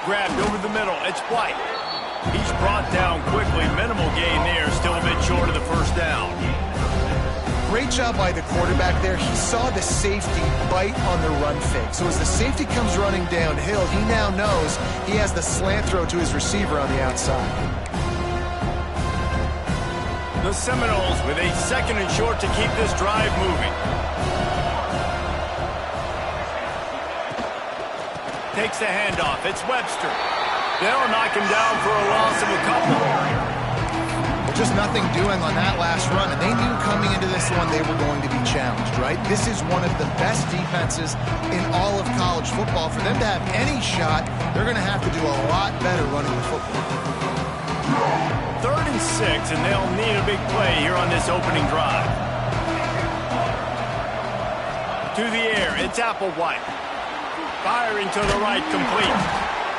grabbed over the middle. It's White. He's brought down quickly. Minimal gain there. Still a bit short of the first down. Great job by the quarterback there. He saw the safety bite on the run fake. So as the safety comes running downhill, he now knows he has the slant throw to his receiver on the outside. The Seminoles with a 2nd and short to keep this drive moving. Takes the handoff. It's Webster. They'll knock him down for a loss of a couple. Just nothing doing on that last run, and they knew coming into this one they were going to be challenged, right? This is one of the best defenses in all of college football. For them to have any shot, they're going to have to do a lot better running the football. 3rd and 6, and they'll need a big play here on this opening drive. To the air, it's Applewhite. Firing to the right, complete.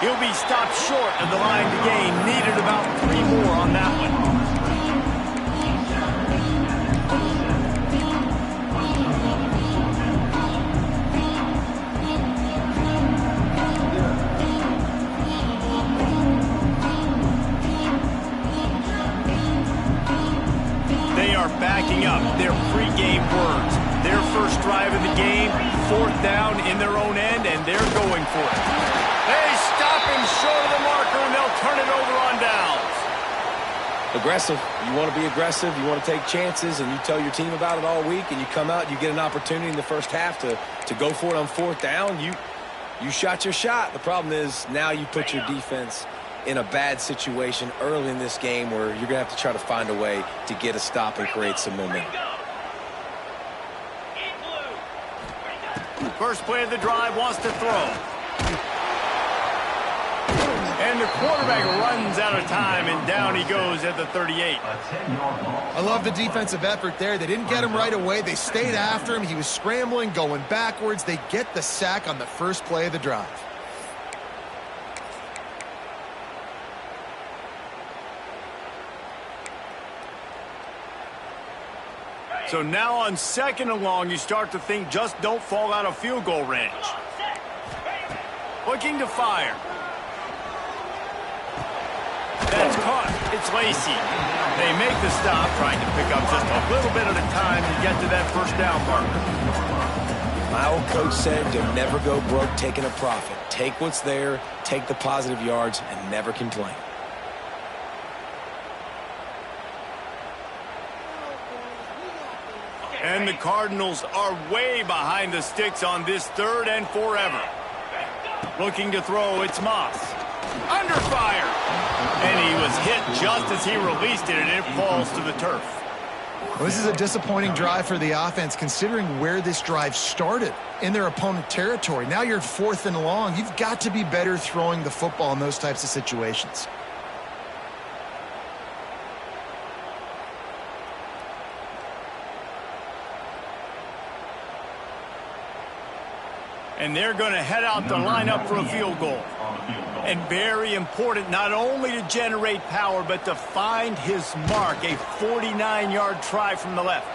He'll be stopped short of the line to gain. Needed about 3 more on that one. Backing up their pregame words. Their first drive of the game, 4th down in their own end, and they're going for it. They stop him short of the marker, and they'll turn it over on downs. Aggressive. You want to be aggressive. You want to take chances, and you tell your team about it all week, and you come out, you get an opportunity in the first half to go for it on 4th down. You shot your shot. The problem is now you put your defense in a bad situation early in this game where you're going to have to try to find a way to get a stop and create some momentum. First play of the drive, wants to throw. And the quarterback runs out of time, and down he goes at the 38. I love the defensive effort there. They didn't get him right away. They stayed after him. He was scrambling, going backwards. They get the sack on the first play of the drive. So now on 2nd and long, you start to think just don't fall out of field goal range. Looking to fire. That's caught. It's Lacey. They make the stop, trying to pick up just a little bit at a time to get to that first down marker. My old coach said to never go broke taking a profit. Take what's there, take the positive yards, and never complain. And the Cardinals are way behind the sticks on this 3rd and forever. Looking to throw, it's Moss. Under fire. And he was hit just as he released it, and it falls to the turf. Well, this is a disappointing drive for the offense, considering where this drive started, in their opponent territory. Now you're 4th and long. You've got to be better throwing the football in those types of situations. And they're going to head out to line up for a field goal. And very important not only to generate power, but to find his mark, a 49-yard try from the left.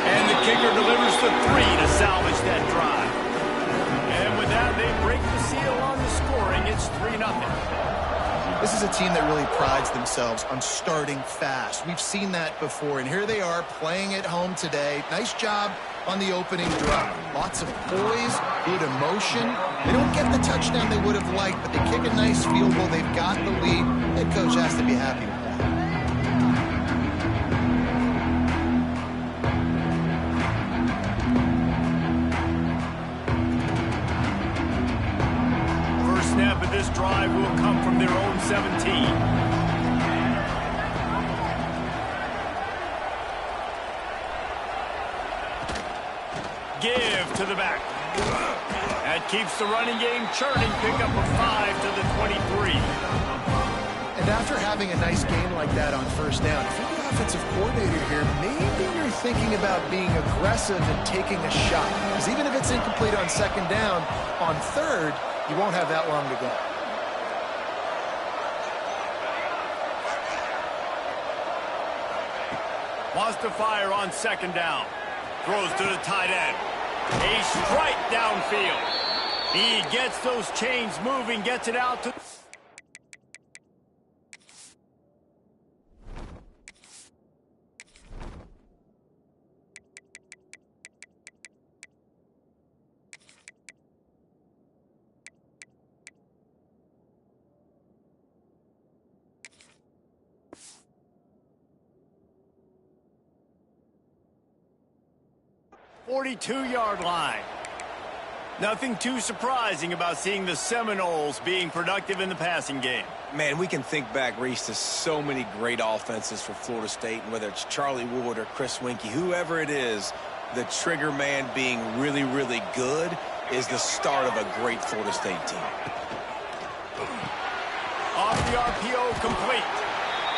And the kicker delivers the 3 to salvage that drive. And with that, they break the seal on the scoring. It's 3-0. This is a team that really prides themselves on starting fast. We've seen that before, and here they are playing at home today. Nice job on the opening drive. Lots of poise, good emotion. They don't get the touchdown they would have liked, but they kick a nice field goal. They've got the lead. Head coach has to be happy with that. First snap of this drive will come from their own 17. Give to the back. That keeps the running game churning. Pick up a 5 to the 23. And after having a nice game like that on first down, if you're the offensive coordinator here, maybe you're thinking about being aggressive and taking a shot. Because even if it's incomplete on 2nd down, on 3rd, you won't have that long to go. Wants to fire on 2nd down. Throws to the tight end. A strike downfield. He gets those chains moving, gets it out to... ...42-yard line. Nothing too surprising about seeing the Seminoles being productive in the passing game. Man, we can think back, Reese, to so many great offenses for Florida State, and whether it's Charlie Wood or Chris Winkie, whoever it is, the trigger man being really, really good is the start of a great Florida State team. Off the RPO, complete.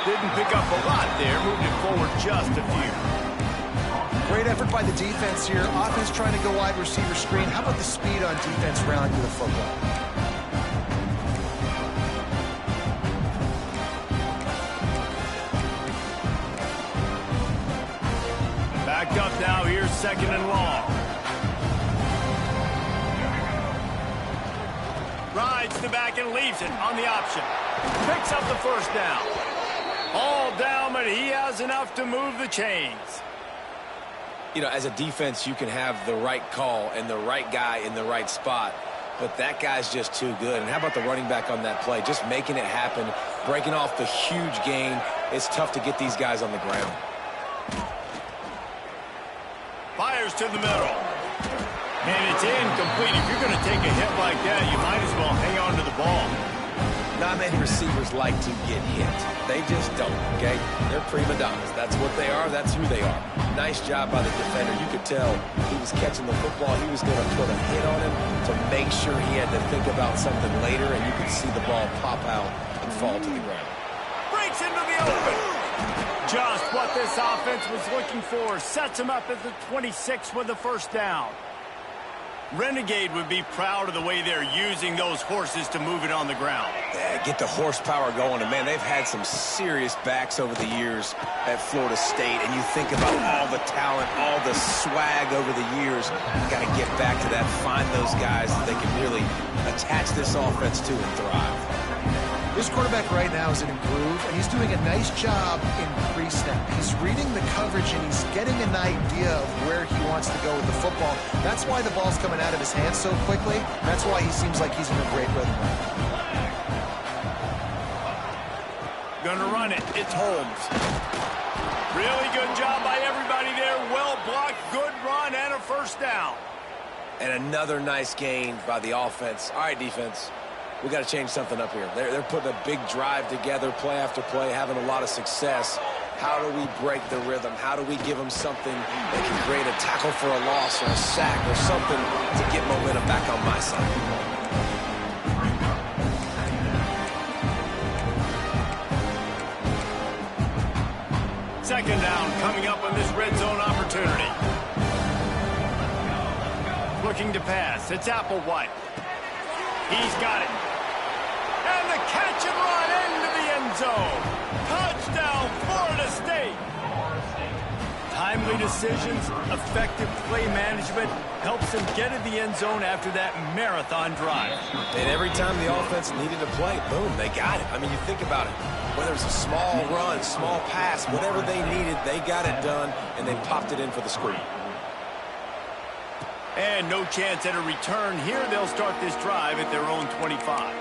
Didn't pick up a lot there, moved it forward just a few. Great effort by the defense here. Offense trying to go wide receiver screen. How about the speed on defense rallying to the football? Backed up now. Here's second and long. Rides the back and leaves it on the option. Picks up the first down. All down, but he has enough to move the chains. You know, as a defense, you can have the right call and the right guy in the right spot, but that guy's just too good. And how about the running back on that play? Just making it happen, breaking off the huge gain. It's tough to get these guys on the ground. Fires to the middle. And it's incomplete. If you're going to take a hit like that, you might as well hang on to the ball. Not many receivers like to get hit. They just don't, okay? They're prima donnas. That's what they are. That's who they are. Nice job by the defender. You could tell he was catching the football. He was going to put a hit on him to make sure he had to think about something later, and you could see the ball pop out and fall to the ground. Breaks into the open. Just what this offense was looking for. Sets him up at the 26 with the first down. Renegade would be proud of the way they're using those horses to move it on the ground. Yeah, get the horsepower going. And, man, they've had some serious backs over the years at Florida State. And you think about all the talent, all the swag over the years. You got to get back to that, find those guys that they can really attach this offense to and thrive. This quarterback right now is in a groove, and he's doing a nice job in pre-snap. He's reading the coverage, and he's getting an idea of where he wants to go with the football. That's why the ball's coming out of his hands so quickly. That's why he seems like he's in a great rhythm right now. Gonna run it. It's Holmes. Really good job by everybody there. Well blocked, good run, and a first down. And another nice gain by the offense. All right, defense. We got to change something up here. They're putting a big drive together, play after play, having a lot of success. How do we break the rhythm? How do we give them something that can create a tackle for a loss or a sack or something to get momentum back on my side? Second down coming up on this red zone opportunity. Looking to pass. It's Applewhite. He's got it. And the catch and run into the end zone. Touchdown, Florida State. Timely decisions, effective play management helps them get in the end zone after that marathon drive. And every time the offense needed to play, boom, they got it. I mean, you think about it. Whether it's a small run, small pass, whatever they needed, they got it done, and they popped it in for the score. And no chance at a return here. They'll start this drive at their own 25.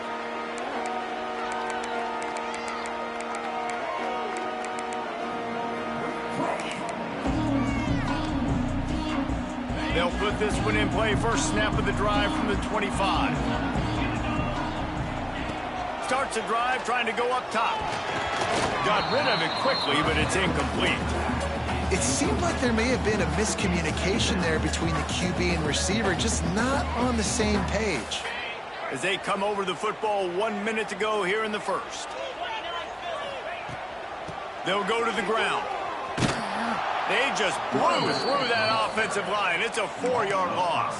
They'll put this one in play. First snap of the drive from the 25. Starts a drive trying to go up top. Got rid of it quickly, but it's incomplete. It seemed like there may have been a miscommunication there between the QB and receiver, just not on the same page. As they come over the football 1 minute to go here in the first. They'll go to the ground. They just blew through that offensive line. It's a 4-yard loss.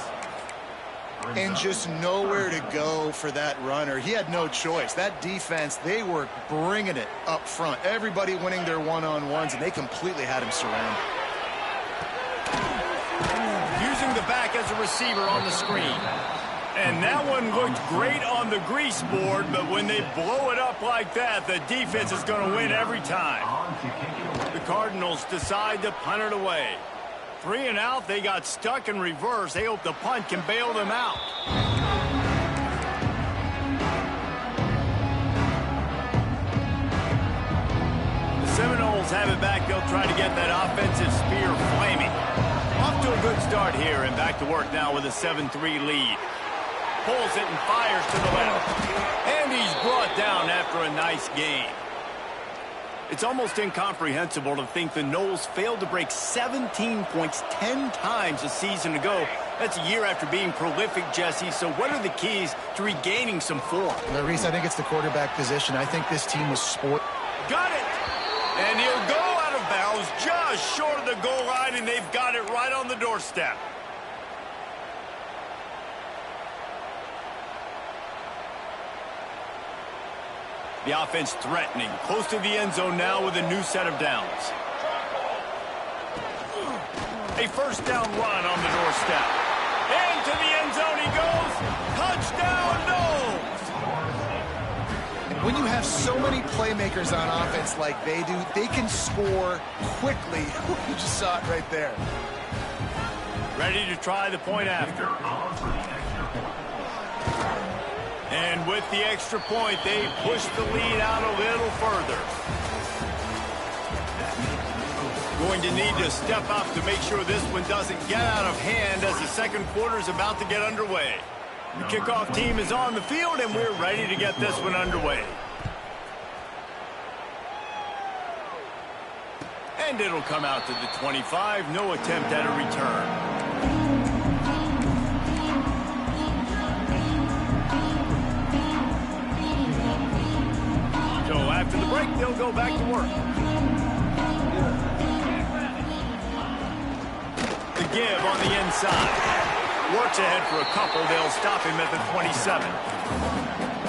And just nowhere to go for that runner. He had no choice. That defense, they were bringing it up front. Everybody winning their one-on-ones, and they completely had him surrounded. Using the back as a receiver on the screen. And that one looked great on the grease board, but when they blow it up like that, the defense is going to win every time. The Cardinals decide to punt it away. 3 and out, they got stuck in reverse. They hope the punt can bail them out. The Seminoles have it back. They'll try to get that offensive spear flaming. Off to a good start here, and back to work now with a 7-3 lead. Pulls it and fires to the left. And he's brought down after a nice game. It's almost incomprehensible to think the Noles failed to break 17 points 10 times a season ago. That's a year after being prolific, Jesse. So what are the keys to regaining some form? Well, Reese, I think it's the quarterback position. I think this team was sport. Got it! And he'll go out of bounds just short of the goal line, and they've got it right on the doorstep. The offense threatening, close to the end zone now with a new set of downs. A first down run on the doorstep. Into the end zone he goes. Touchdown, Noles! When you have so many playmakers on offense like they do, they can score quickly. You just saw it right there. Ready to try the point after. And with the extra point, they push the lead out a little further. Going to need to step up to make sure this one doesn't get out of hand as the second quarter is about to get underway. The kickoff team is on the field, and we're ready to get this one underway. And it'll come out to the 25. No attempt at a return. After the break, they'll go back to work. The give on the inside. Works ahead for a couple. They'll stop him at the 27.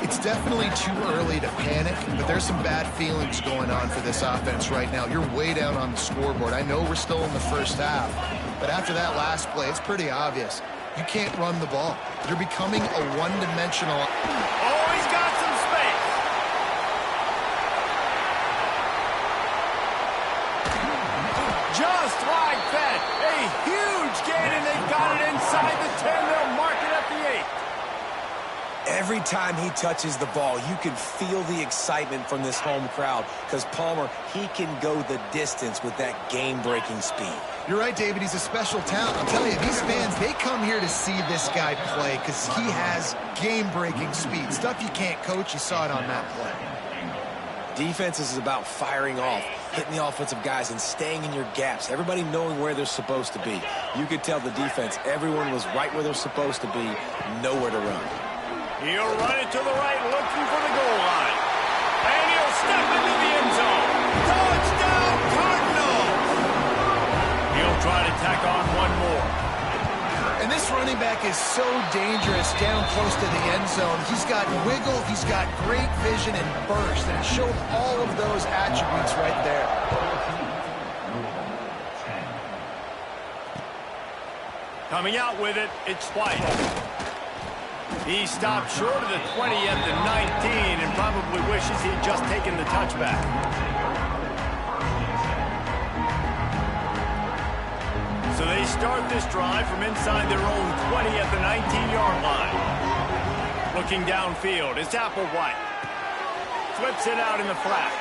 It's definitely too early to panic, but there's some bad feelings going on for this offense right now. You're way down on the scoreboard. I know we're still in the first half, but after that last play, it's pretty obvious. You can't run the ball. You're becoming a one-dimensional... Oh, he's got some space. Just like that, a huge gain, and they've got it inside the 10. They'll mark it at the 8. Every time he touches the ball, you can feel the excitement from this home crowd because Palmer, he can go the distance with that game-breaking speed. You're right, David. He's a special talent. I'm telling you, these fans, they come here to see this guy play because he has game-breaking speed. Stuff you can't coach. You saw it on that play. Defense is about firing off, hitting the offensive guys, and staying in your gaps. Everybody knowing where they're supposed to be. You could tell the defense, everyone was right where they're supposed to be, nowhere to run. He'll run it to the right, looking for the goal line. And he'll step into the end zone. Touchdown, Cardinals! He'll try to tack on one more. And this running back is so dangerous down close to the end zone. He's got wiggle, he's got great vision and burst, and it showed all of those attributes right there. Coming out with it, it's White. He stopped short of the 20 at the 19 and probably wishes he'd just taken the touchback. So they start this drive from inside their own 20 at the 19-yard line. Looking downfield, it's Applewhite. Flips it out in the flat.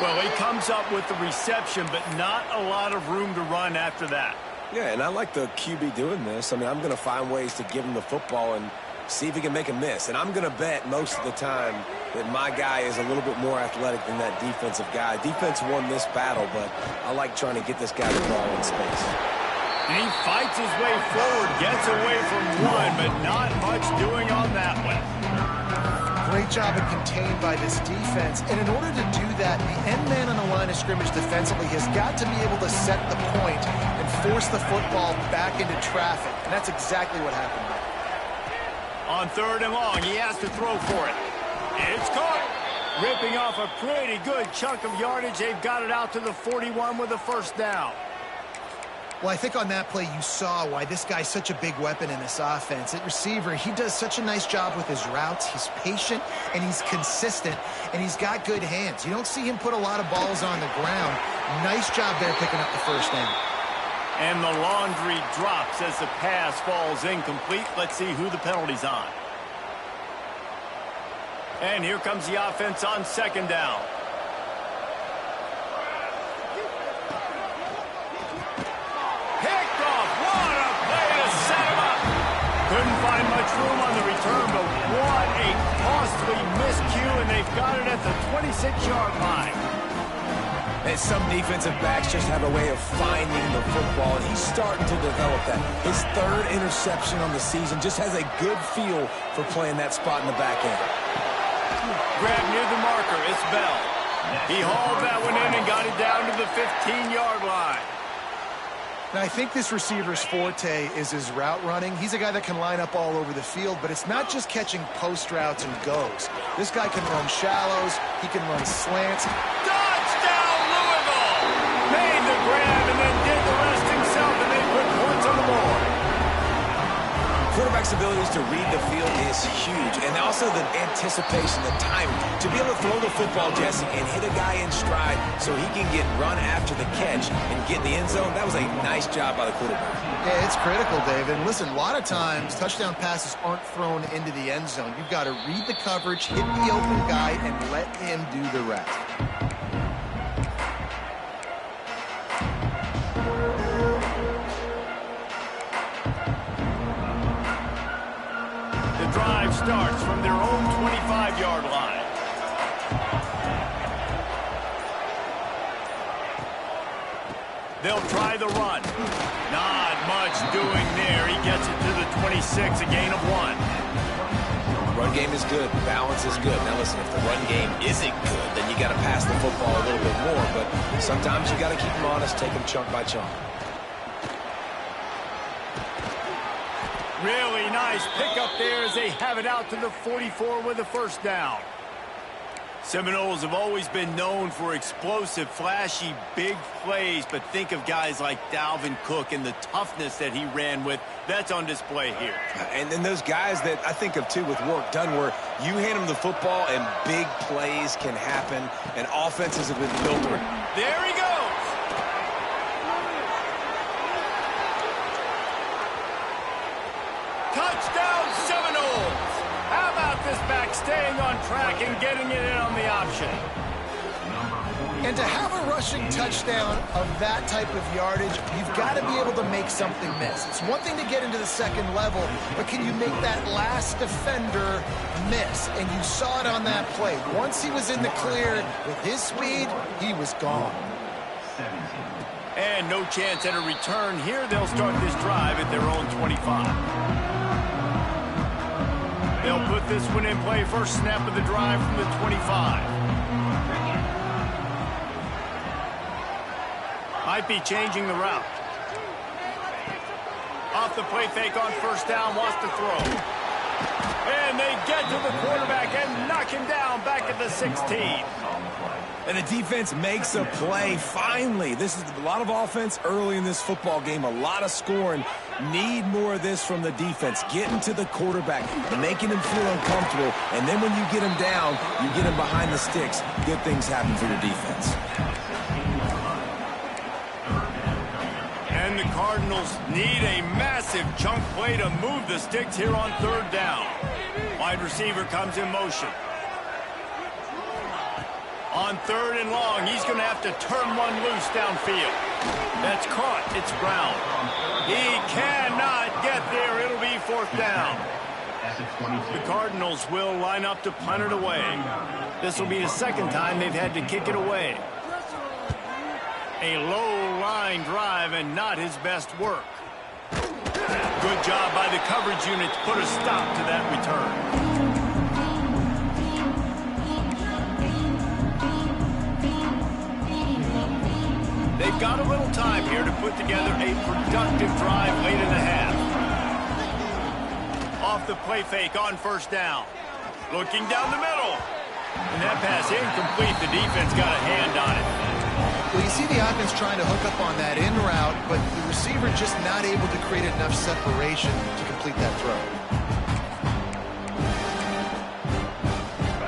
Well, he comes up with the reception, but not a lot of room to run after that. Yeah, and I like the QB doing this. I mean, I'm going to find ways to give him the football and see if he can make a miss. And I'm going to bet most of the time that my guy is a little bit more athletic than that defensive guy. Defense won this battle, but I like trying to get this guy the ball in space. And he fights his way forward, gets away from one, but not much doing on that one. Great job and contained by this defense. And in order to do that, the end man on the line of scrimmage defensively has got to be able to set the point and force the football back into traffic. And that's exactly what happened there. On 3rd and long, he has to throw for it. It's caught. Ripping off a pretty good chunk of yardage. They've got it out to the 41 with a first down. Well, I think on that play you saw why this guy's such a big weapon in this offense. At receiver, he does such a nice job with his routes. He's patient, and he's consistent, and he's got good hands. You don't see him put a lot of balls on the ground. Nice job there picking up the first down. And the laundry drops as the pass falls incomplete. Let's see who the penalty's on. And here comes the offense on second down. Picked off. What a play to set him up. Couldn't find much room on the return, but what a costly miscue, and they've got it at the 26-yard line. And some defensive backs just have a way of finding the football, and he's starting to develop that. His third interception on the season, just has a good feel for playing that spot in the back end. Grab near the marker. It's Bell. He hauled that one in and got it down to the 15-yard line. Now, I think this receiver's forte is his route running. He's a guy that can line up all over the field, but it's not just catching post routes and goes. This guy can run shallows. He can run slants. Touchdown, Louisville! Made the grab and then did the rest himself, and they put points on the board. Quarterback's abilities to read the field is huge, and also the anticipation, the timing. To be able to throw the football, Jesse, and hit a guy in stride so he can get run after the catch and get in the end zone, that was a nice job by the quarterback. Yeah, it's critical, David. And listen, a lot of times touchdown passes aren't thrown into the end zone. You've got to read the coverage, hit the open guy, and let him do the rest. Drive starts from their own 25-yard line. They'll try the run. Not much doing there. He gets it to the 26, a gain of 1. Run game is good. Balance is good. Now listen, if the run game isn't good, then you got to pass the football a little bit more. But sometimes you got to keep them honest, take them chunk by chunk. Really nice pickup there as they have it out to the 44 with a first down. Seminoles have always been known for explosive, flashy, big plays, but think of guys like Dalvin Cook and the toughness that he ran with. That's on display here. And then those guys that I think of, too, with work done, where you hand them the football and big plays can happen, and offenses have been built for it. There he goes. Touchdown, Seminoles! How about this back staying on track and getting it in on the option? And to have a rushing touchdown of that type of yardage, you've got to be able to make something miss. It's one thing to get into the second level, but can you make that last defender miss? And you saw it on that play. Once he was in the clear with his speed, he was gone. And no chance at a return here. They'll start this drive at their own 25. They'll put this one in play. First snap of the drive from the 25. Might be changing the route. Off the play fake on first down, wants to throw. And they get to the quarterback and knock him down back at the 16. And the defense makes a play, finally. This is a lot of offense early in this football game, a lot of scoring. Need more of this from the defense. Getting to the quarterback, making him feel uncomfortable, and then when you get him down, you get him behind the sticks. Good things happen for your defense. And the Cardinals need a massive chunk play to move the sticks here on third down. Wide receiver comes in motion. On third and long, he's going to have to turn one loose downfield. That's caught. It's Brown. He cannot get there. It'll be fourth down. The Cardinals will line up to punt it away. This will be the second time they've had to kick it away. A low-line drive and not his best work. Good job by the coverage unit to put a stop to that return. They've got a little time here to put together a productive drive late in the half. Off the play fake on first down. Looking down the middle. And that pass incomplete. The defense got a hand on it. Well, you see the offense trying to hook up on that in route, but the receiver just not able to create enough separation to complete that throw.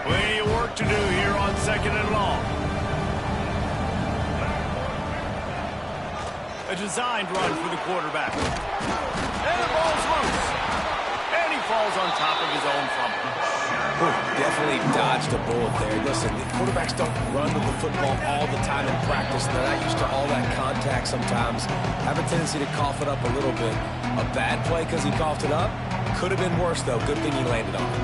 Plenty of work to do here on 2nd and long. A designed run for the quarterback. And the ball's loose. And he falls on top of his own fumble. Definitely dodged a bullet there. Listen, the quarterbacks don't run with the football all the time in practice. They're not used to all that contact sometimes. Have a tendency to cough it up a little bit. A bad play because he coughed it up? Could have been worse, though. Good thing he landed on it.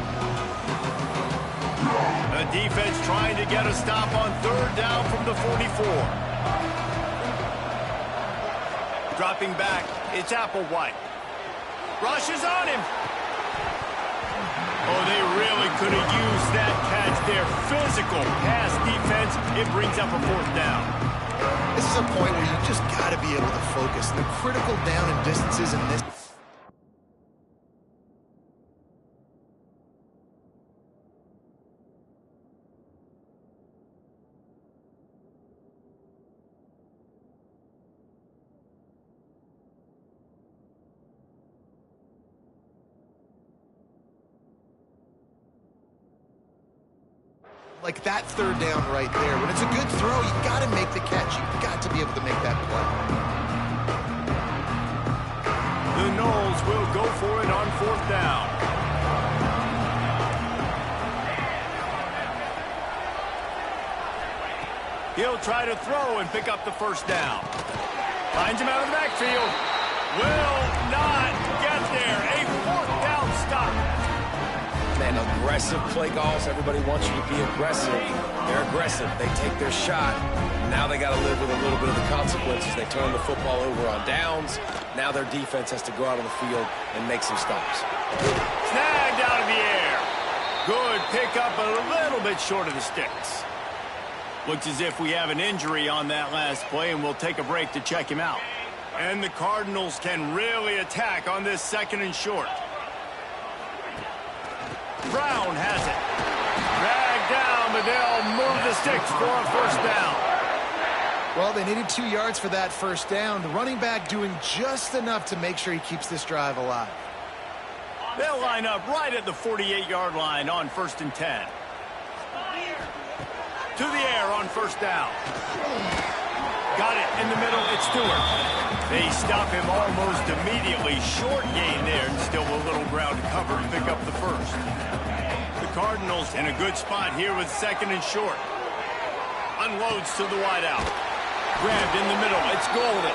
The defense trying to get a stop on 3rd down from the 44. Dropping back, it's Applewhite. Rushes on him. Oh, they really could have used that catch there. Physical pass defense. It brings up a 4th down. This is a point where you just got to be able to focus. The critical down and distances in this. Like that 3rd down right there. When it's a good throw, you got to make the catch. You've got to be able to make that play. The Noles will go for it on 4th down. He'll try to throw and pick up the 1st down. Finds him out of the backfield. Will not get there. A 4th down stop. Man, aggressive play calls. Everybody wants you to be aggressive. They're aggressive. They take their shot. Now they got to live with a little bit of the consequences. They turn the football over on downs. Now their defense has to go out on the field and make some stops. Snagged out of the air. Good pickup, but a little bit short of the sticks. Looks as if we have an injury on that last play, and we'll take a break to check him out. And the Cardinals can really attack on this 2nd and short. Brown has it. Dragged down, but they'll move the sticks for a 1st down. Well, they needed 2 yards for that 1st down. The running back doing just enough to make sure he keeps this drive alive. They'll line up right at the 48-yard line on 1st and 10. To the air on 1st down. Got it in the middle. It's Stewart. They stop him almost immediately. Short gain there, and still a little ground to cover to pick up the 1st. Cardinals in a good spot here with 2nd and short. Unloads to the wideout. Grabbed in the middle. It's Golden.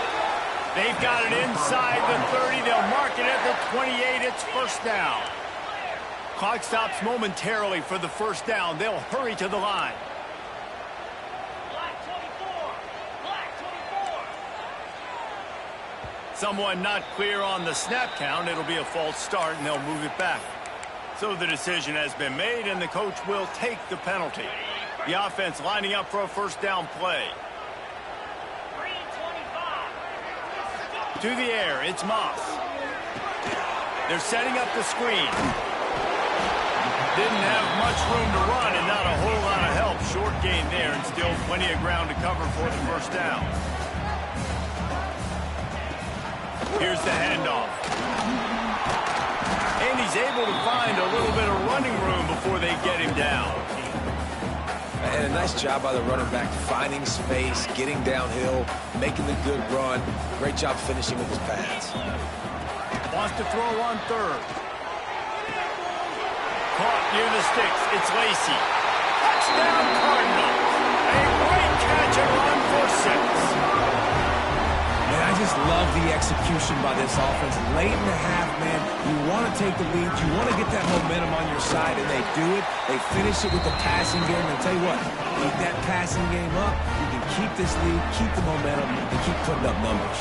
They've got it inside the 30. They'll mark it at the 28. It's 1st down. Clock stops momentarily for the 1st down. They'll hurry to the line. Someone not clear on the snap count. It'll be a false start, and they'll move it back. So the decision has been made, and the coach will take the penalty. The offense lining up for a 1st down play. To the air, it's Moss. They're setting up the screen. Didn't have much room to run and not a whole lot of help. Short gain there, and still plenty of ground to cover for the 1st down. Here's the handoff. And he's able to find a little bit of running room before they get him down. And a nice job by the running back, finding space, getting downhill, making the good run. Great job finishing with his pads. Wants to throw on 3rd. Caught near the sticks. It's Lacy. Touchdown Cardinals. A great catch and run for 6. Man, I just love the execution by this offense. Late in the half, man, you want to take the lead. You want to get that momentum on your side, and they do it. They finish it with the passing game. And I'll tell you what, keep that passing game up. You can keep this lead, keep the momentum, and keep putting up numbers.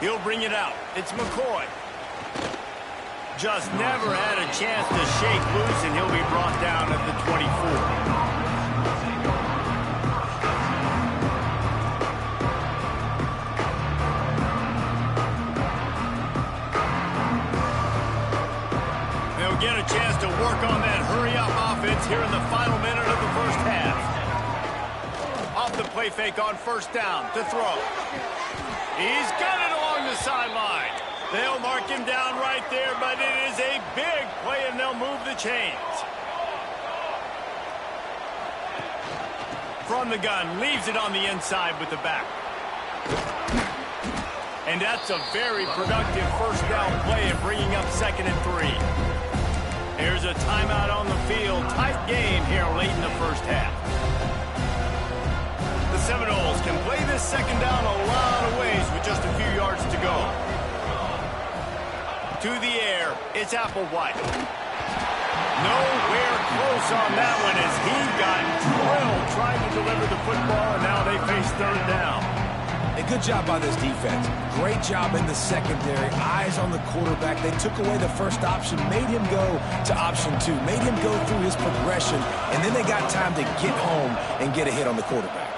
He'll bring it out. It's McCoy. Just never had a chance to shake loose, and he'll be brought down at the 24. Get a chance to work on that points here in the final minute of the first half. Off the play fake on first down to throw. He's got it along the sideline. They'll mark him down right there, but it is a big play, and they'll move the chains. From the gun, leaves it on the inside with the back. And that's a very productive first down play of bringing up 2nd and 3. Here's a timeout on the field. Tight game here late in the first half. The Seminoles can play this second down a lot of ways with just a few yards to go. To the air, it's Applewhite. Nowhere close on that one as he got drilled trying to deliver the football, and now they face 3rd down. A good job by this defense. Great job in the secondary. Eyes on the quarterback. They took away the first option, made him go to option 2, made him go through his progression, and then they got time to get home and get a hit on the quarterback.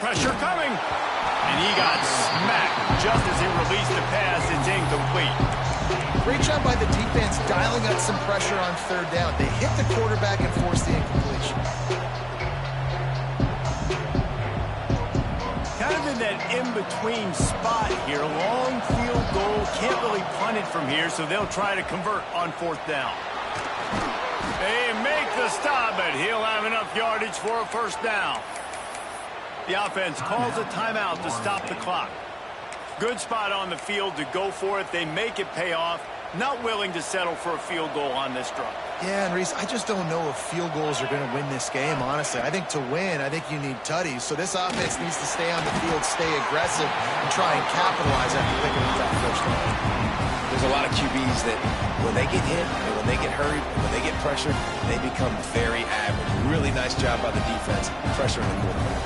Pressure coming, and he got smacked just as he released the pass. It's incomplete. Great job by the defense dialing up some pressure on 3rd down. They hit the quarterback and forced the incompletion. Kind of in that in-between spot here. Long field goal. Can't really punt it from here, so they'll try to convert on 4th down. They make the stop, but he'll have enough yardage for a first down. The offense calls a timeout to stop the clock. Good spot on the field to go for it. They make it pay off. Not willing to settle for a field goal on this drive. Yeah, and Reese, I just don't know if field goals are going to win this game, honestly. I think to win, I think you need tutties. So this offense needs to stay on the field, stay aggressive, and try and capitalize after picking up that first down. There's a lot of QBs that when they get hit and when they get hurried, when they get pressured, they become very average. Really nice job by the defense, pressuring the quarterback.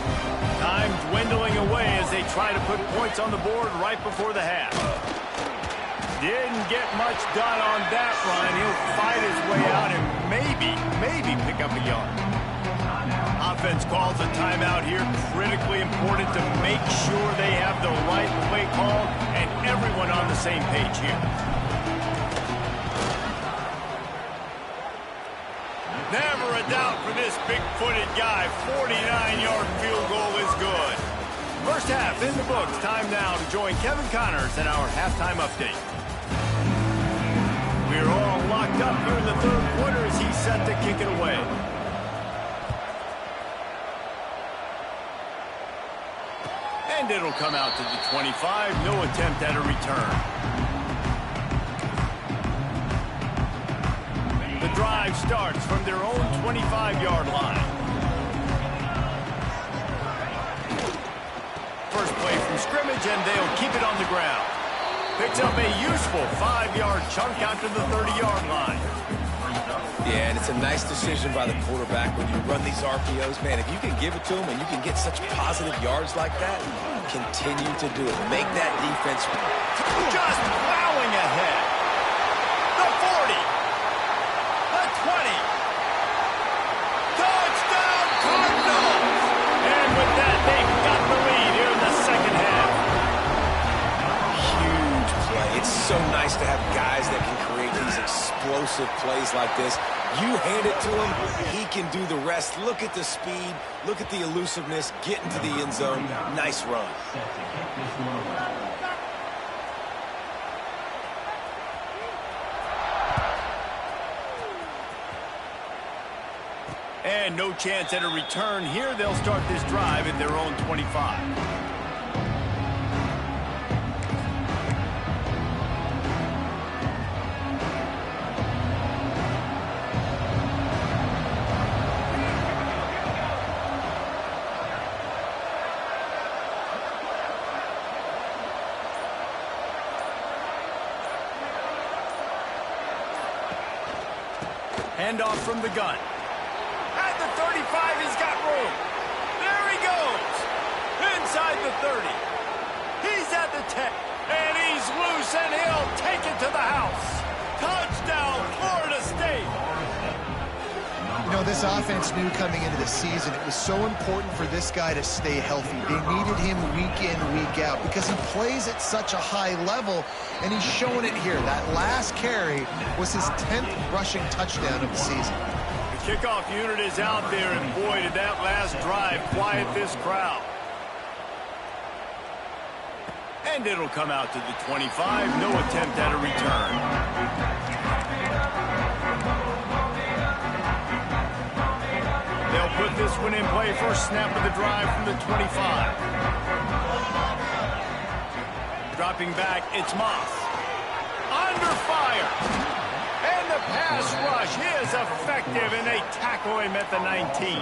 Time dwindling away as they try to put points on the board right before the half. Didn't get much done on that run. He'll fight his way out and maybe pick up a yard. Offense calls a timeout here. Critically important to make sure they have the right play call and everyone on the same page here. Never a doubt for this big-footed guy. 49-yard field goal is good. First half in the books. Time now to join Kevin Connors in our halftime update. We're all locked up here in the 3rd quarter as he's set to kick it away. And it'll come out to the 25. No attempt at a return. The drive starts from their own 25-yard line. First play from scrimmage, and they'll keep it on the ground. Picks up a useful 5-yard chunk out to the 30-yard line. Yeah, and it's a nice decision by the quarterback when you run these RPOs. Man, if you can give it to them and you can get such positive yards like that, continue to do it. Make that defense just plowing ahead. The 40. The 20. Touchdown Cardinals! And with that, they've got the lead here in the second half. Huge play. It's so nice to have guys that can create these explosive plays like this. You hand it to him, he can do the rest. Look at the speed, look at the elusiveness, get into the end zone. Nice run. And no chance at a return here. They'll start this drive at their own 25. Handoff from the gun. At the 35, he's got room. There he goes. Inside the 30. He's at the 10. And he's loose, and he'll take it to the house. Touchdown, Florida State. You know, this offense knew coming into the season it was so important for this guy to stay healthy. They needed him week in, week out because he plays at such a high level, and he's showing it here. That last carry was his 10th rushing touchdown of the season. Kickoff unit is out there, and boy, did that last drive quiet this crowd. And it'll come out to the 25. No attempt at a return. They'll put this one in play. First snap of the drive from the 25. Dropping back, it's Moss. Under fire. And the pass rush is effective, and they tackle him at the 19.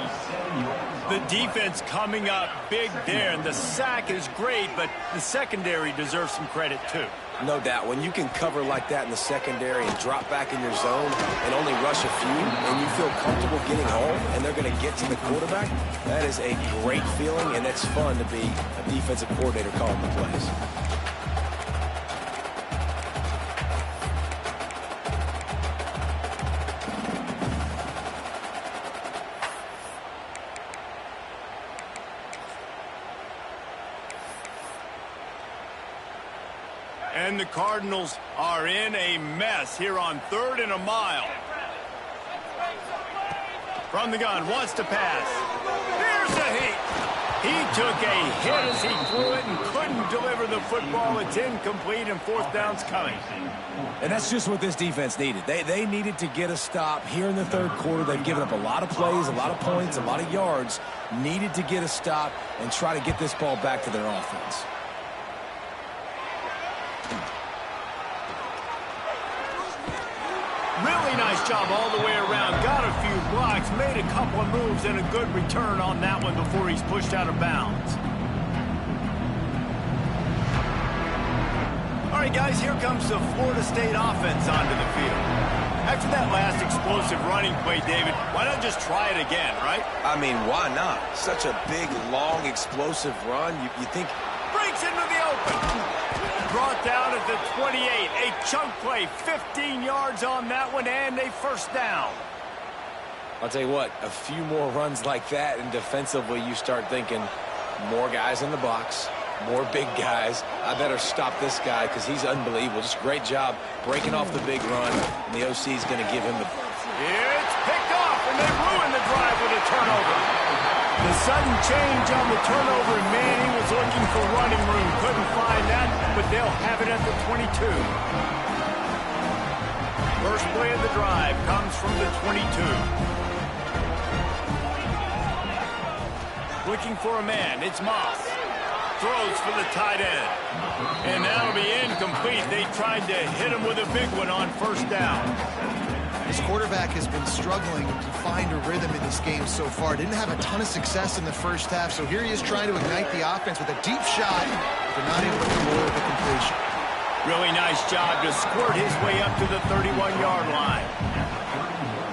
The defense coming up big there, and the sack is great, but the secondary deserves some credit too. No doubt. When you can cover like that in the secondary and drop back in your zone and only rush a few, and you feel comfortable getting home, and they're going to get to the quarterback, that is a great feeling, and it's fun to be a defensive coordinator calling the plays. And the Cardinals are in a mess here on 3rd and a mile. From the gun, wants to pass. Here's a hit. He took a hit as he threw it and couldn't deliver the football. It's incomplete, and 4th down's coming. And that's just what this defense needed. They needed to get a stop here in the 3rd quarter. They've given up a lot of plays, a lot of points, a lot of yards. Needed to get a stop and try to get this ball back to their offense. Really nice job all the way around. Got a few blocks, made a couple of moves, and a good return on that one before he's pushed out of bounds. All right, guys, here comes the Florida State offense onto the field. After that last explosive running play, David, why not just try it again, right? I mean, why not? Such a big, long, explosive run. You think... Breaks into the open. Brought down at the 28. A chunk play, 15 yards on that one, and a 1st down. I'll tell you what, a few more runs like that, and defensively you start thinking more guys in the box, more big guys. I better stop this guy because he's unbelievable. Just great job breaking off the big run, and the OC is going to give him the... It's picked off, and they ruin the drive with a turnover. The sudden change on the turnover, Manning was looking for running room. Couldn't find that, but they'll have it at the 22. First play of the drive comes from the 22. Looking for a man, it's Moss. Throws for the tight end. And that'll be incomplete. They tried to hit him with a big one on 1st down. His quarterback has been struggling to find a rhythm in this game so far. Didn't have a ton of success in the 1st half, so here he is trying to ignite the offense with a deep shot, but not able to control the completion. Really nice job to squirt his way up to the 31-yard line.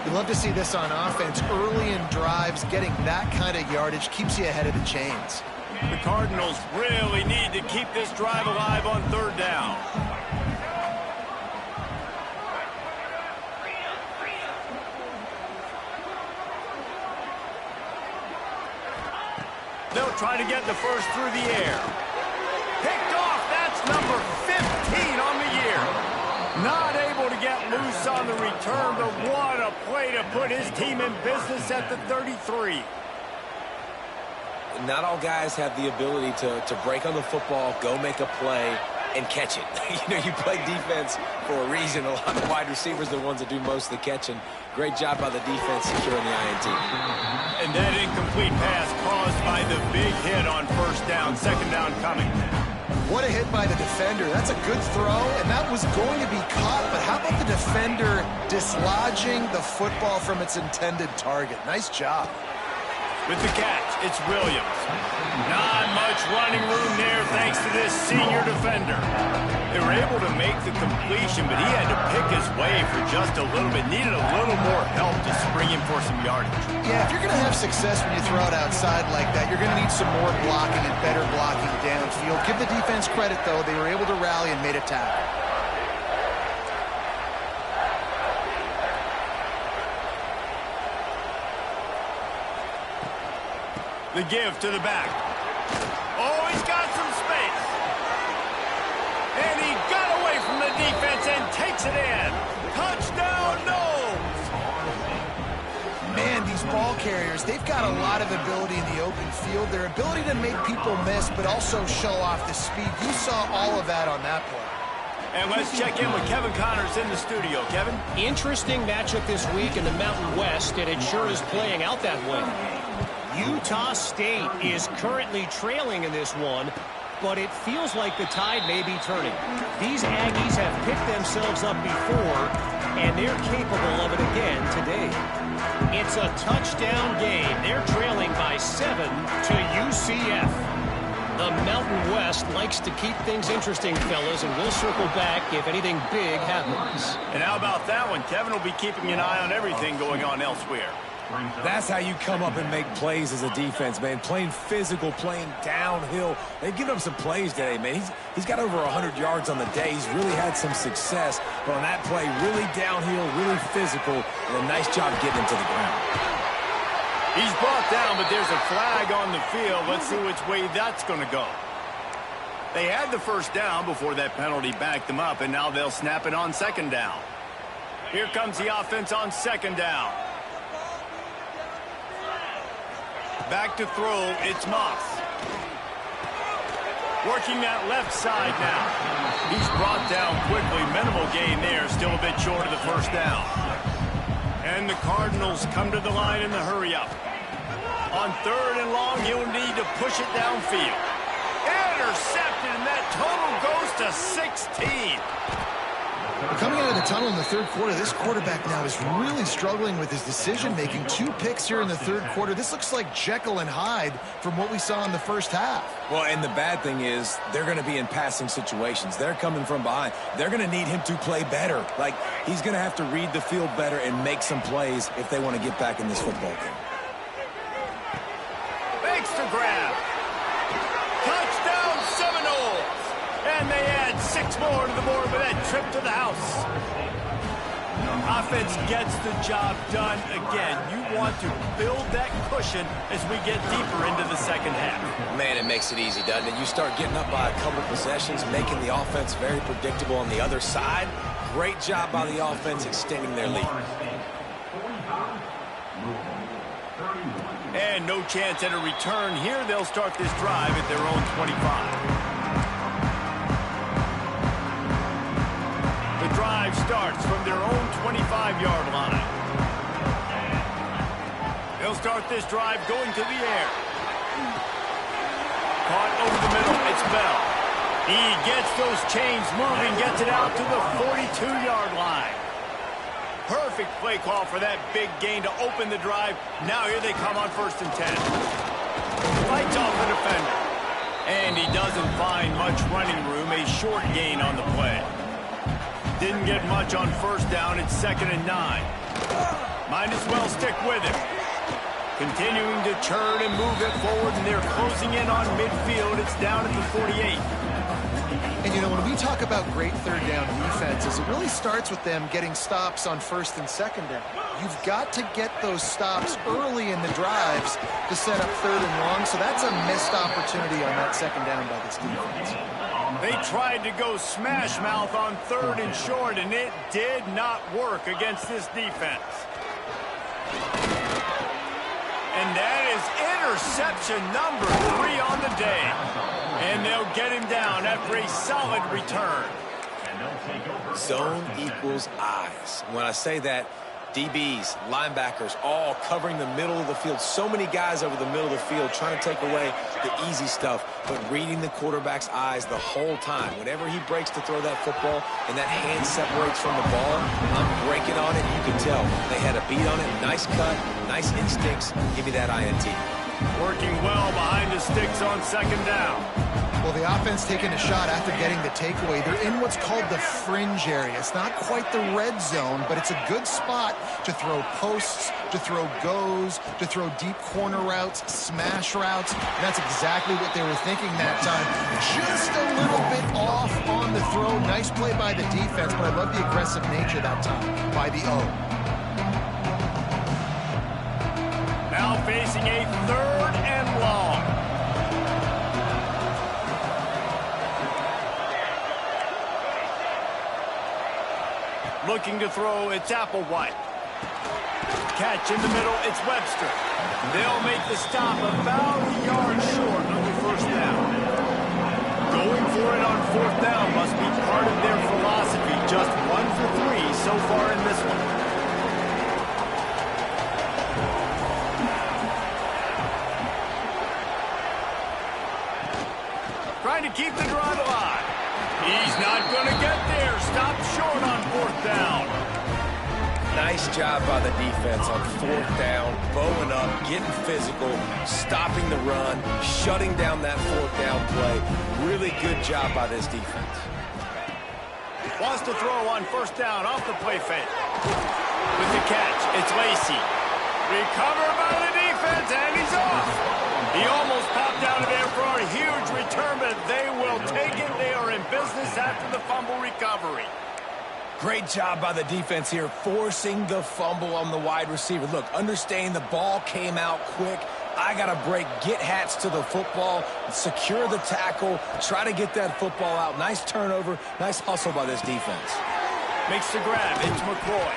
You love to see this on offense. Early in drives, getting that kind of yardage keeps you ahead of the chains. The Cardinals really need to keep this drive alive on 3rd down. They'll try to get the first through the air. Picked off. That's number 15 on the year. Not able to get loose on the return, but what a play to put his team in business at the 33. Not all guys have the ability to break on the football, go make a play, and catch it. You play defense for a reason. A lot of wide receivers are the ones that do most of the catching. Great job by the defense securing the INT. And that incomplete pass caused by the big hit on 1st down. 2nd down coming. What a hit by the defender. That's a good throw, and that was going to be caught, but how about the defender dislodging the football from its intended target? Nice job. With the catch, it's Williams. Not much running room there thanks to this senior defender. They were able to make the completion, but he had to pick his way for just a little bit. Needed a little more help to spring him for some yardage. Yeah, if you're going to have success when you throw it outside like that, you're going to need some more blocking and better blocking downfield. Give the defense credit, though. They were able to rally and made a tackle. The give to the back. Oh, he's got some space. And he got away from the defense and takes it in. Touchdown, Noles. carriers, they've got a lot of ability in the open field. Their ability to make people miss, but also show off the speed. You saw all of that on that play. And let's check in with Kevin Connors in the studio. Kevin? Interesting matchup this week in the Mountain West, and it sure is playing out that way. Utah State is currently trailing in this one, but it feels like the tide may be turning. These Aggies have picked themselves up before, and they're capable of it again today. It's a touchdown game. They're trailing by 7 to UCF. The Mountain West likes to keep things interesting, fellas, and we'll circle back if anything big happens. And how about that one? Kevin will be keeping an eye on everything going on elsewhere. That's how you come up and make plays as a defense, man. Playing physical, playing downhill. They've given up some plays today, man. He's got over 100 yards on the day. He's really had some success. But on that play, really downhill, really physical, and a nice job getting him to the ground. He's brought down, but there's a flag on the field. Let's see which way that's going to go. They had the first down before that penalty backed them up, and now they'll snap it on second down. Here comes the offense on second down. Back to throw, it's Moss. Working that left side now. He's brought down quickly. Minimal gain there, still a bit short of the first down. And the Cardinals come to the line in the hurry-up. On third and long, he'll need to push it downfield. Intercepted, and that total goes to 16. Coming out of the tunnel in the third quarter, this quarterback now is really struggling with his decision-making. 2 picks here in the third quarter. This looks like Jekyll and Hyde from what we saw in the first half. Well, and the bad thing is they're going to be in passing situations. They're coming from behind. They're going to need him to play better. Like, he's going to have to read the field better and make some plays if they want to get back in this football game. Thanks to grab. Touchdown Seminoles. And they add 6 more to the board with that trip to the house. Offense gets the job done again. You want to build that cushion as we get deeper into the second half. Man, it makes it easy, doesn't it? You start getting up by a couple possessions, making the offense very predictable on the other side. Great job by the offense extending their lead. And no chance at a return here. They'll start this drive at their own 25. The drive starts from their own 25-yard line. They'll start this drive going to the air. Caught over the middle. It's Bell. He gets those chains moving, gets it out to the 42-yard line. Perfect play call for that big gain to open the drive. Now here they come on 1st and 10. Fights off the defender. And he doesn't find much running room. A short gain on the play. Didn't get much on first down. It's 2nd and 9. Might as well stick with it. Continuing to turn and move it forward, and they're closing in on midfield. It's down at the 48. And, you know, when we talk about great third down defenses, it really starts with them getting stops on 1st and 2nd down. You've got to get those stops early in the drives to set up 3rd and long, so that's a missed opportunity on that 2nd down by this defense. They tried to go smash mouth on 3rd and short, and it did not work against this defense. And that is interception number 3 on the day. And they'll get him down after a solid return. Zone equals eyes. When I say that, DBs, linebackers, all covering the middle of the field. So many guys over the middle of the field trying to take away the easy stuff, but reading the quarterback's eyes the whole time. Whenever he breaks to throw that football and that hand separates from the ball, I'm breaking on it. You can tell they had a beat on it. Nice cut, nice instincts. Give me that INT. Working well behind the sticks on 2nd down. Well, the offense taking a shot after getting the takeaway. They're in what's called the fringe area. It's not quite the red zone, but it's a good spot to throw posts, to throw goes, to throw deep corner routes, smash routes. And that's exactly what they were thinking that time. Just a little bit off on the throw. Nice play by the defense, but I love the aggressive nature that time by the O. Now facing a 3rd and long. Looking to throw, it's Applewhite. catch in the middle. It's Webster. They'll make the stop about a yard short of the first down. Going for it on fourth down must be part of their philosophy. Just 1 for 3 so far in this one. Trying to keep the drive alive. He's not going to get there. Stop short on fourth down. Nice job by the defense on fourth down, bowing up, getting physical, stopping the run, shutting down that fourth down play. Really good job by this defense. Wants to throw on first down off the play fake. With the catch, it's Lacy. Recovered by the defense, and he's off. He almost popped out of there for a huge return, but they will take it. They are in business after the fumble recovery. Great job by the defense here, forcing the fumble on the wide receiver. Look, understanding the ball came out quick. I got to break, get Hats to the football, secure the tackle, try to get that football out. Nice turnover, nice hustle by this defense. Makes the grab. It's McCoy.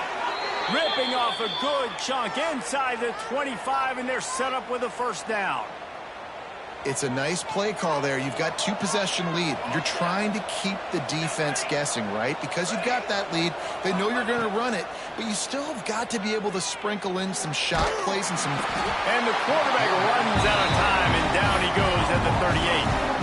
Ripping off a good chunk inside the 25, and they're set up with a first down. It's a nice play call there. You've got 2-possession lead. You're trying to keep the defense guessing, right? Because you've got that lead, they know you're going to run it, but you still have got to be able to sprinkle in some shot plays and some... And the quarterback runs out of time, and down he goes at the 38.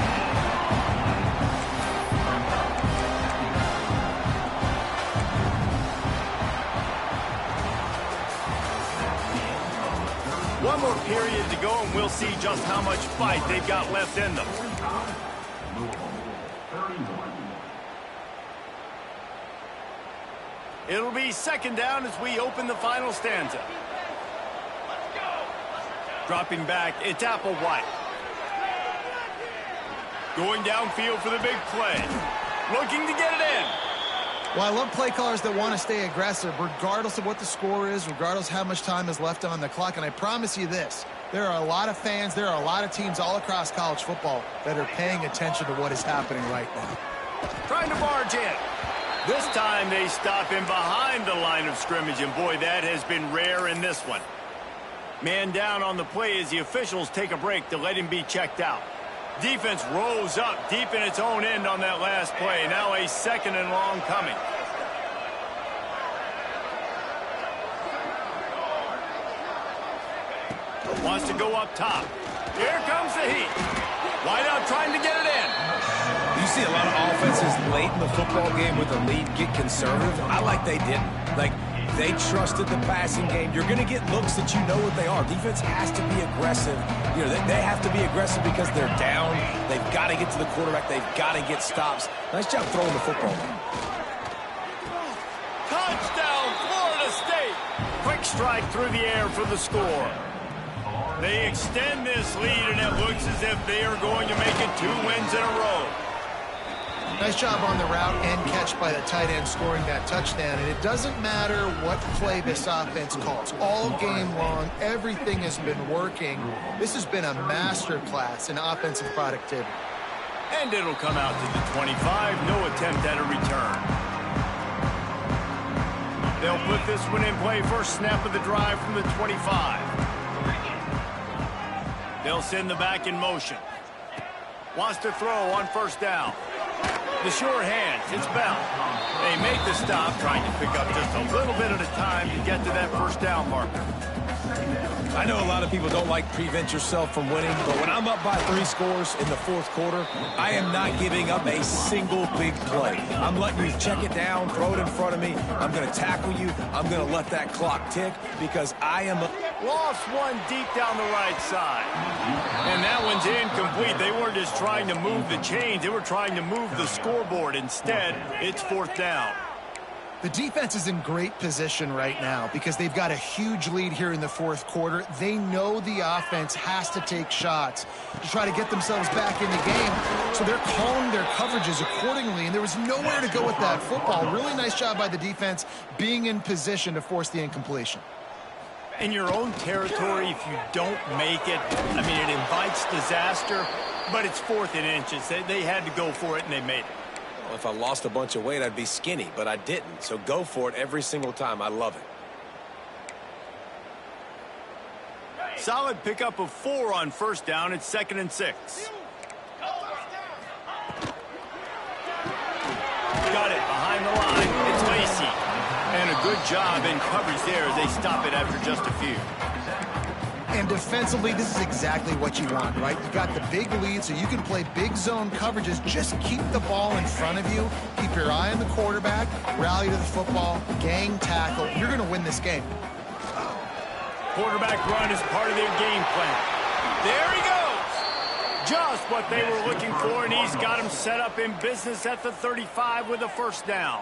One more period to go, and we'll see just how much fight they've got left in them. It'll be second down as we open the final stanza. Dropping back, it's Applewhite. Going downfield for the big play. Looking to get it in. Well, I love play callers that want to stay aggressive, regardless of what the score is, regardless how much time is left on the clock. And I promise you this, there are a lot of fans, there are a lot of teams all across college football that are paying attention to what is happening right now. Trying to barge in. This time they stop him behind the line of scrimmage, and boy, that has been rare in this one. Man down on the play as the officials take a break to let him be checked out. Defense rose up deep in its own end on that last play. Now a second and long coming. Wants to go up top. Here comes the heat. Wideout trying to get it in. You see a lot of offenses late in the football game with a lead get conservative. I like they didn't. Like, they trusted the passing game. You're going to get looks that you know what they are. Defense has to be aggressive. You know, they have to be aggressive because they're down. They've got to get to the quarterback. They've got to get stops. Nice job throwing the football. Touchdown, Florida State. Quick strike through the air for the score. They extend this lead, and it looks as if they are going to make it 2 wins in a row. Nice job on the route and catch by the tight end scoring that touchdown. And it doesn't matter what play this offense calls. All game long, everything has been working. This has been a masterclass in offensive productivity. And it'll come out to the 25. No attempt at a return. They'll put this one in play. First snap of the drive from the 25. They'll send the back in motion. Wants to throw on first down. The sure hands, it's Bell. They make the stop, trying to pick up just a little bit at a time to get to that first down marker. I know a lot of people don't like prevent yourself from winning, but when I'm up by 3 scores in the fourth quarter, I am not giving up a single big play. I'm letting you check it down, throw it in front of me. I'm going to tackle you. I'm going to let that clock tick because I am Lost one deep down the right side. And that one's incomplete. They weren't just trying to move the chains. They were trying to move the scoreboard. Instead, it's fourth down. The defense is in great position right now because they've got a huge lead here in the fourth quarter. They know the offense has to take shots to try to get themselves back in the game. So they're calling their coverages accordingly, and there was nowhere to go with that football. Really nice job by the defense being in position to force the incompletion. In your own territory, if you don't make it, I mean, it invites disaster, but it's 4th and inches. They had to go for it, and they made it. Well, if I lost a bunch of weight, I'd be skinny, but I didn't. So go for it every single time. I love it. Solid pickup of 4 on first down. It's 2nd and 6. Got it behind the line. It's Lacy. And a good job in coverage there as they stop it after just a few. And defensively, this is exactly what you want, right? You got the big lead, so you can play big zone coverages. Just keep the ball in front of you. Keep your eye on the quarterback. Rally to the football. Gang tackle. You're going to win this game. Quarterback run is part of their game plan. There he goes. Just what they were looking for, and he's got him set up in business at the 35 with a first down.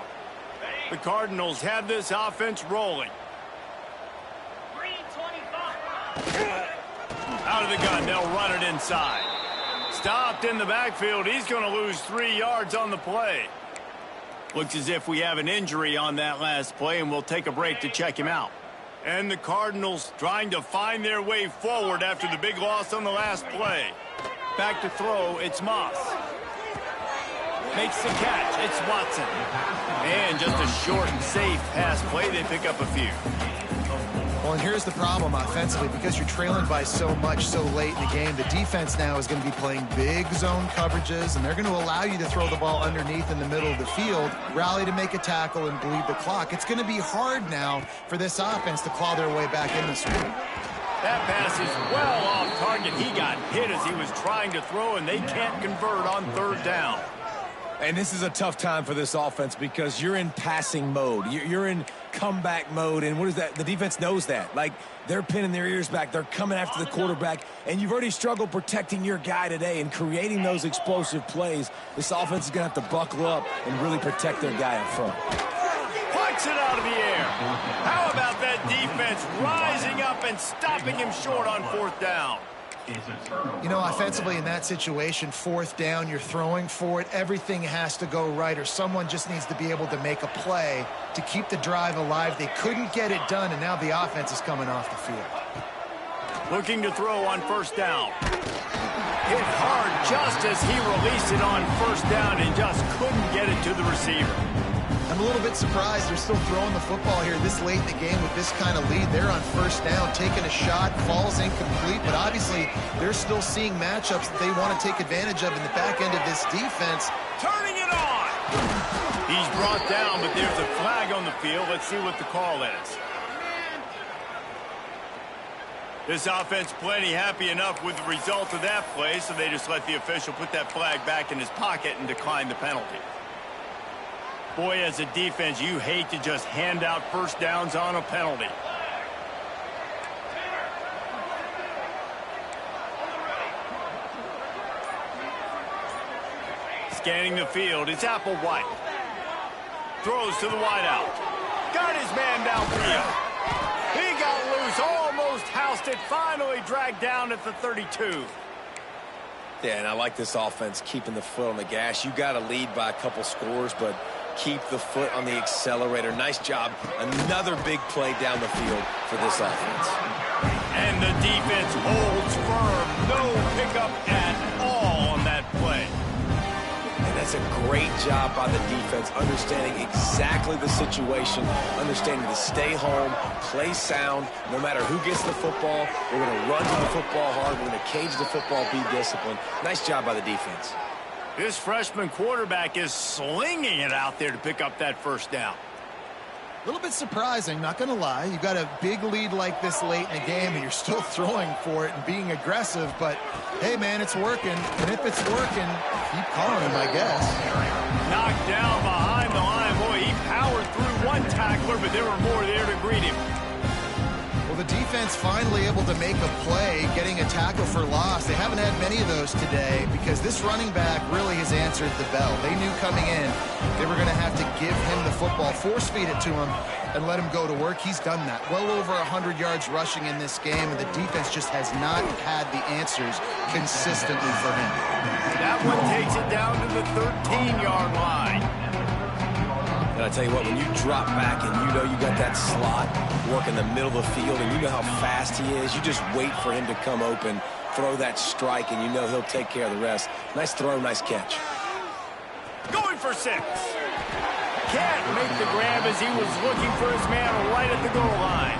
The Cardinals have this offense rolling. Out of the gun, they'll run it inside. Stopped in the backfield. He's going to lose 3 yards on the play. Looks as if we have an injury on that last play, and we'll take a break to check him out. And the Cardinals trying to find their way forward after the big loss on the last play. Back to throw, it's Moss. Makes the catch, it's Watson. And just a short and safe pass play, they pick up a few. Well, and here's the problem offensively. Because you're trailing by so much so late in the game, the defense now is going to be playing big zone coverages, and they're going to allow you to throw the ball underneath in the middle of the field, rally to make a tackle, and bleed the clock. It's going to be hard now for this offense to claw their way back in this one. That pass is well off target. He got hit as he was trying to throw, and they can't convert on 3rd down. And this is a tough time for this offense because you're in passing mode. You're in comeback mode, and what is that? The defense knows that. Like, they're pinning their ears back. They're coming after the quarterback, and you've already struggled protecting your guy today and creating those explosive plays. This offense is going to have to buckle up and really protect their guy up front. Plucks it out of the air. How about that defense rising up and stopping him short on 4th down? You know, offensively in that situation, 4th down, you're throwing for it. Everything has to go right, or someone just needs to be able to make a play to keep the drive alive. They couldn't get it done, and now the offense is coming off the field. Looking to throw on 1st down. Hit hard just as he released it on 1st down and just couldn't get it to the receiver. I'm a little bit surprised they're still throwing the football here this late in the game with this kind of lead. They're on 1st down, taking a shot, falls incomplete, but obviously they're still seeing matchups that they want to take advantage of in the back end of this defense. Turning it on! He's brought down, but there's a flag on the field. Let's see what the call is. This offense plenty happy enough with the result of that play, so they just let the official put that flag back in his pocket and decline the penalty. Boy, as a defense, you hate to just hand out 1st downs on a penalty. Scanning the field, it's Applewhite. Throws to the wideout. Got his man downfield. He got loose, almost housed it, finally dragged down at the 32. Yeah, and I like this offense keeping the foot on the gas. You got to lead by a couple scores, but keep the foot on the accelerator. Nice job. Another big play down the field for this offense. And the defense holds firm. No pickup at all on that play. And that's a great job by the defense, understanding exactly the situation, understanding to stay home, play sound. No matter who gets the football, we're going to run to the football hard. We're going to cage the football, be disciplined. Nice job by the defense. This freshman quarterback is slinging it out there to pick up that 1st down. A little bit surprising, not going to lie. You got a big lead like this late in the game, and you're still throwing for it and being aggressive. But, hey, man, it's working. And if it's working, keep calling him, I guess. Knocked down behind the line. Boy, he powered through one tackler, but there were more there to greet him. Well, the defense finally able to make a play, getting a tackle for loss. They haven't had many of those today because this running back really has answered the bell. They knew coming in they were going to have to give him the football, force feed it to him, and let him go to work. He's done that. Well over 100 yards rushing in this game, and the defense just has not had the answers consistently for him. That one takes it down to the 13-yard line. And I tell you what, when you drop back and you know you got that slot work in the middle of the field and you know how fast he is, you just wait for him to come open, throw that strike, and you know he'll take care of the rest. Nice throw, nice catch. Going for 6. Can't make the grab as he was looking for his man right at the goal line.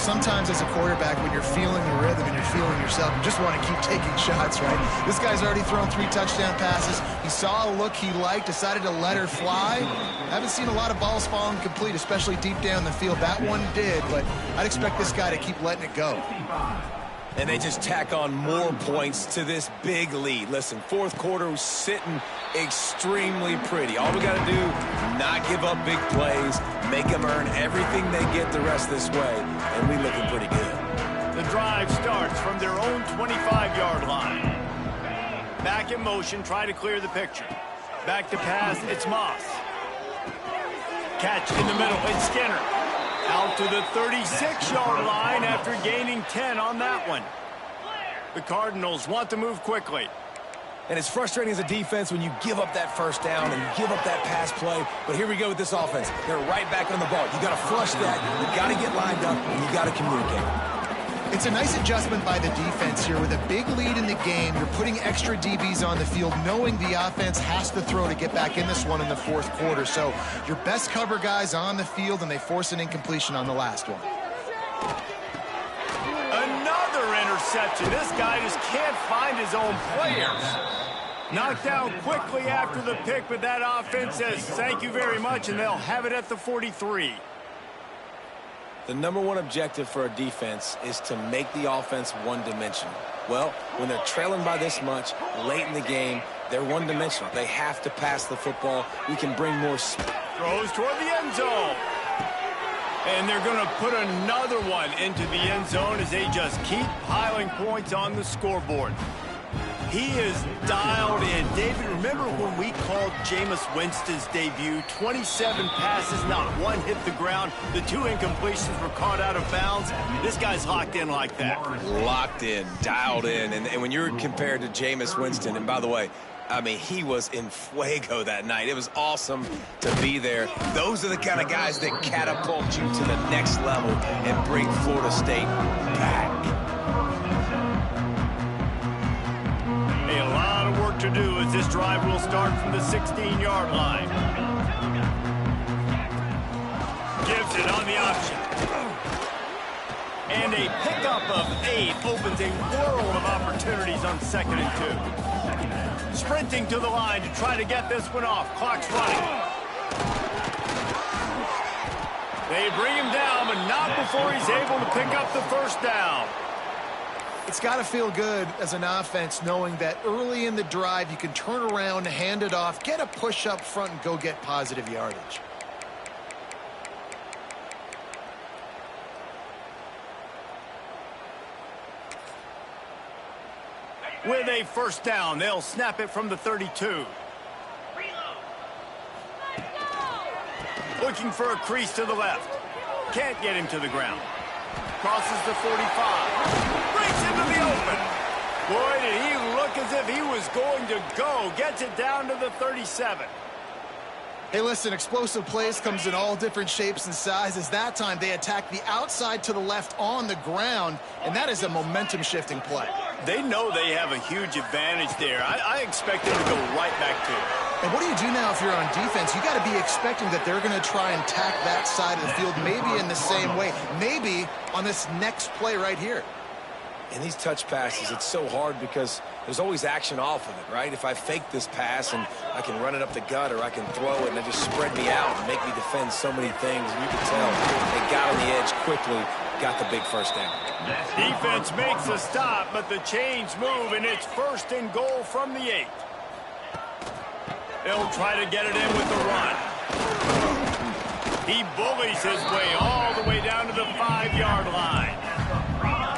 sometimes as a quarterback, when you're feeling the rhythm and you're feeling yourself, you just want to keep taking shots, right? This guy's already thrown 3 touchdown passes. He saw a look he liked, decided to let her fly. Haven't seen a lot of balls falling complete, especially deep down the field. That one did, but I'd expect this guy to keep letting it go. And they just tack on more points to this big lead. Listen, fourth quarter was sitting extremely pretty. All we got to do, not give up big plays, make them earn everything they get the rest this way, and we looking pretty good. The drive starts from their own 25-yard line. Back in motion, try to clear the picture. Back to pass, it's Moss. Catch in the middle, it's Skinner. Out to the 36-yard line after gaining 10 on that one. The Cardinals want to move quickly. And it's frustrating as a defense when you give up that first down and you give up that pass play. But here we go with this offense. They're right back on the ball. You got to flush that. You got to get lined up, and you got to communicate. It's a nice adjustment by the defense here. With a big lead in the game, you're putting extra DBs on the field, knowing the offense has to throw to get back in this one in the fourth quarter. So your best cover guys on the field, and they force an incompletion on the last one. Another interception. This guy just can't find his own players. Knocked down quickly after the pick, but that offense says thank you very much, and they'll have it at the 43. The number one objective for a defense is to make the offense one-dimensional. Well, when they're trailing by this much late in the game, they're one-dimensional. They have to pass the football. We can bring more speed. Throws toward the end zone. And they're going to put another one into the end zone as they just keep piling points on the scoreboard. He is dialed in. David, remember when we called Jameis Winston's debut? 27 passes, not one hit the ground. The 2 incompletions were caught out of bounds. This guy's locked in like that. Locked in, dialed in. And when you're compared to Jameis Winston, and by the way, I mean, he was in fuego that night. It was awesome to be there. Those are the kind of guys that catapult you to the next level and bring Florida State back. A lot of work to do as this drive will start from the 16-yard line. Gives it on the option. And a pickup of 8 opens a world of opportunities on 2nd and 2. Sprinting to the line to try to get this one off. Clock's running. They bring him down, but not before he's able to pick up the first down. It's got to feel good as an offense knowing that early in the drive you can turn around, hand it off, get a push up front, and go get positive yardage. With a first down, they'll snap it from the 32. Looking for a crease to the left. Can't get him to the ground. Crosses the 45. Breaks into the open. Boy, did he look as if he was going to go. Gets it down to the 37. Hey, listen, explosive plays comes in all different shapes and sizes. That time they attack the outside to the left on the ground, and that is a momentum-shifting play. They know they have a huge advantage there. I expect them to go right back to it. And what do you do now if you're on defense? You got to be expecting that they're going to try and tack that side of the field, maybe in the same way, maybe on this next play right here. In these touch passes, it's so hard because there's always action off of it, right? If I fake this pass and I can run it up the gut or I can throw it and it just spread me out and make me defend so many things. And you can tell they got on the edge quickly, got the big first down. Defense makes a stop, but the chains move, and it's 1st and goal from the 8. They'll try to get it in with the run. He bullies his way all the way down to the 5-yard line.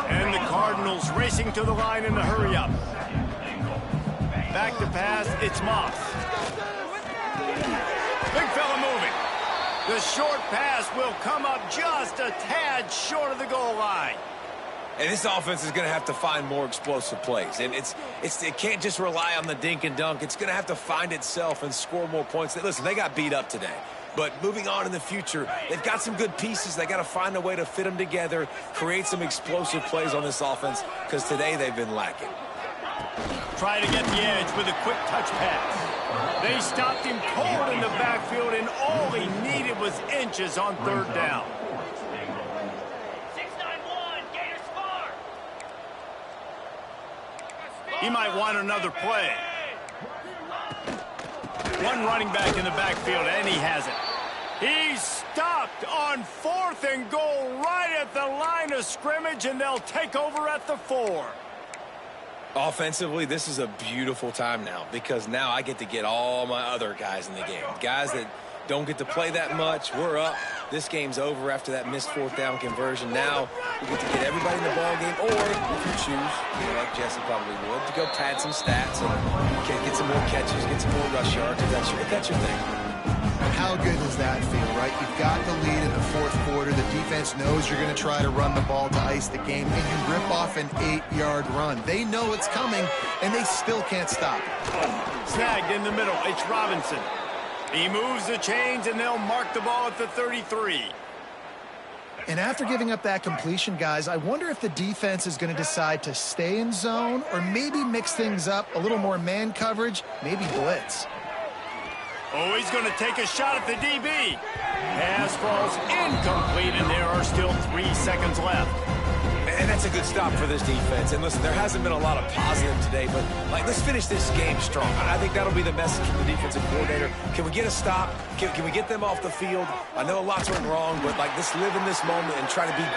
And the Cardinals racing to the line in the hurry-up. Back to pass, it's Moss. Big fella moving. The short pass will come up just a tad short of the goal line. And this offense is going to have to find more explosive plays. And it can't just rely on the dink and dunk. It's going to have to find itself and score more points. Listen, they got beat up today. But moving on in the future, they've got some good pieces. They got to find a way to fit them together, create some explosive plays on this offense, because today they've been lacking. Try to get the edge with a quick touch pass. They stopped him cold in the backfield, and all he needed was inches on 3rd down. He might want another play. One running back in the backfield, and he has it. He's stopped on 4th and goal right at the line of scrimmage, and they'll take over at the 4. Offensively, this is a beautiful time now because now I get to get all my other guys in the game. Guys that don't get to play that much. We're up. This game's over after that missed 4th down conversion. Now we get to get everybody in the ball game, or if you choose, like Jesse probably would, to go pad some stats and get some more catches, get some more rush yards if that's your thing. How good does that feel, right? You've got the lead in the 4th quarter. The defense knows you're going to try to run the ball to ice the game, and you rip off an 8-yard run. They know it's coming, and they still can't stop it. Snagged in the middle. It's Robinson. He moves the chains, and they'll mark the ball at the 33. And after giving up that completion, guys, I wonder if the defense is going to decide to stay in zone or maybe mix things up, a little more man coverage, maybe blitz. Oh, he's going to take a shot at the DB. Pass falls incomplete, and there are still 3 seconds left. And that's a good stop for this defense. And listen, there hasn't been a lot of positive today, but let's finish this game strong. I think that'll be the message from the defensive coordinator. Can we get a stop? Can we get them off the field? I know a lot's went wrong, but let's live in this moment and try to be